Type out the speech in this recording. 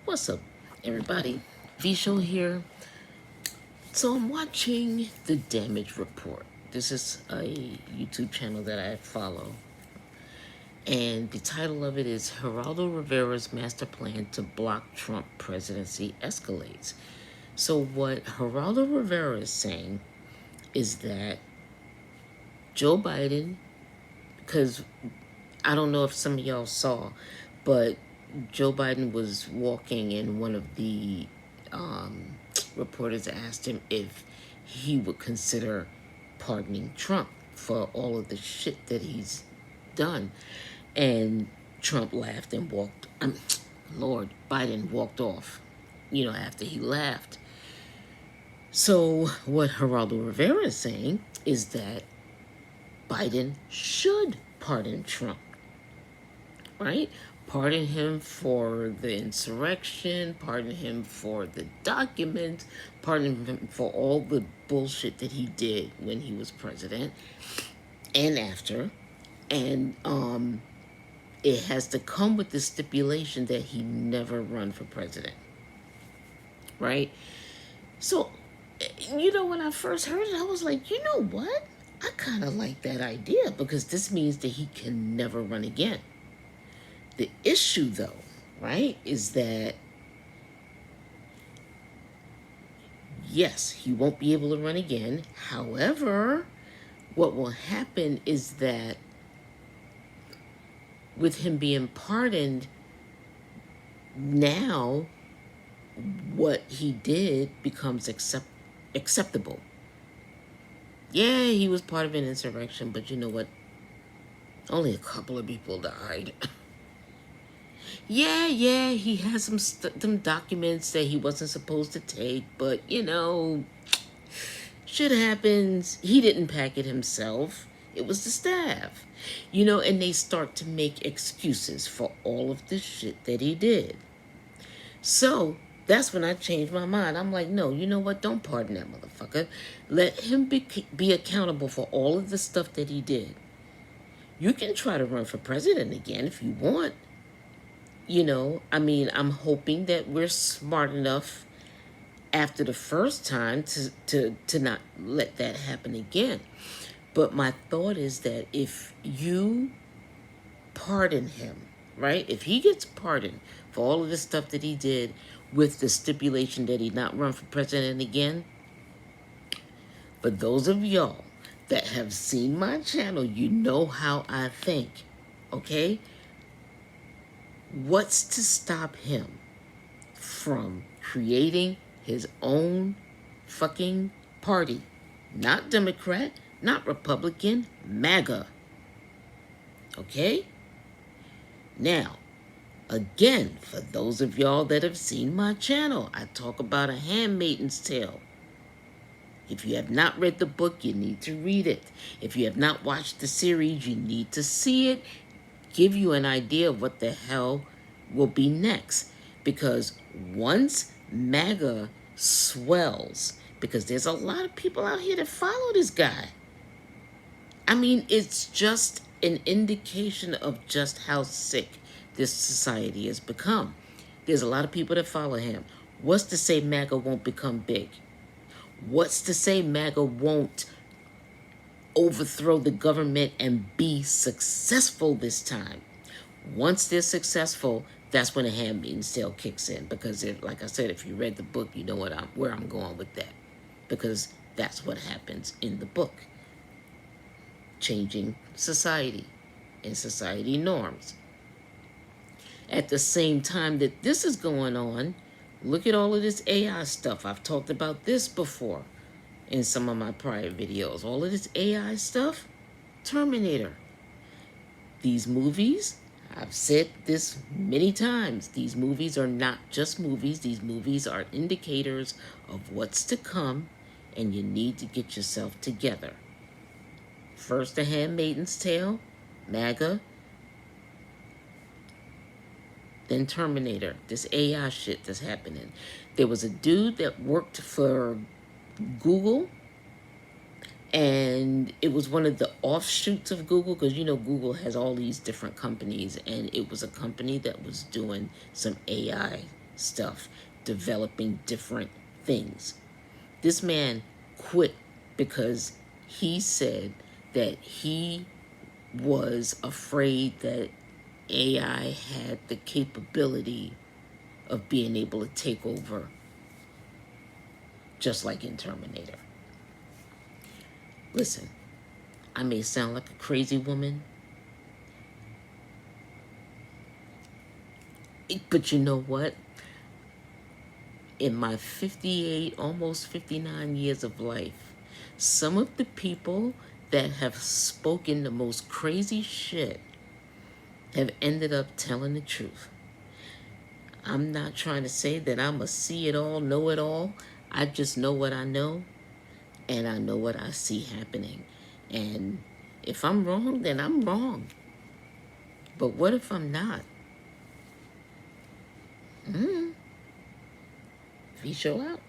What's up, everybody? V Show here. So I'm watching The Damage Report. This is a YouTube channel that I follow. And the title of it is Geraldo Rivera's Master Plan to Block Trump Presidency Escalates. So what Geraldo Rivera is saying is that Joe Biden, because I don't know if some of y'all saw, but Joe Biden was walking and one of the reporters asked him if he would consider pardoning Trump for all of the shit that he's done. And Trump laughed and walked, Lord, Biden walked off, after he laughed. So what Geraldo Rivera is saying is that Biden should pardon Trump, right? Pardon him for the insurrection, pardon him for the documents, pardon him for all the bullshit that he did when he was president and after. And it has to come with the stipulation that he never run for president, right? So, when I first heard it, I was like, you know what? I kind of like that idea because this means that he can never run again. The issue, though, right, is that, yes, he won't be able to run again. However, what will happen is that with him being pardoned, now what he did becomes acceptable. Yeah, he was part of an insurrection, but you know what? Only a couple of people died. Yeah, he has some documents that he wasn't supposed to take, but shit happens. He didn't pack it himself. It was the staff. And they start to make excuses for all of the shit that he did. So that's when I changed my mind. I'm like, no, you know what? Don't pardon that motherfucker. Let him be accountable for all of the stuff that he did. You can try to run for president again if you want. I'm hoping that we're smart enough after the first time to not let that happen again. But my thought is that if you pardon him, right? If he gets pardoned for all of the stuff that he did with the stipulation that he not run for president again, for those of y'all that have seen my channel, you know how I think, okay? What's to stop him from creating his own fucking party? Not Democrat, not Republican, MAGA. Okay? Now, again, for those of y'all that have seen my channel, I talk about A Handmaid's Tale. If you have not read the book, you need to read it. If you have not watched the series, you need to see it. Give you an idea of what the hell will be next. Because once MAGA swells, because there's a lot of people out here that follow this guy. It's just an indication of just how sick this society has become. There's a lot of people that follow him. What's to say MAGA won't become big? What's to say MAGA won't overthrow the government and be successful this time? Once they're successful, that's when A Handmaid's Tale kicks in. Because, like I said, if you read the book, you know where I'm going with that. Because that's what happens in the book. Changing society and society norms. At the same time that this is going on, look at all of this AI stuff. I've talked about this before in some of my prior videos. All of this AI stuff, Terminator. These movies, I've said this many times, these movies are not just movies. These movies are indicators of what's to come, and you need to get yourself together. First, The Handmaid's Tale, MAGA, then Terminator, this AI shit that's happening. There was a dude that worked for Google, and it was one of the offshoots of Google, because Google has all these different companies, and it was a company that was doing some AI stuff, developing different things. This man quit because he said that he was afraid that AI had the capability of being able to take over, just like in Terminator. Listen, I may sound like a crazy woman, but you know what? In my 58, almost 59 years of life, some of the people that have spoken the most crazy shit have ended up telling the truth. I'm not trying to say that I'm a see it all, know it all. I just know what I know, and I know what I see happening. And if I'm wrong, then I'm wrong. But what if I'm not? V show out.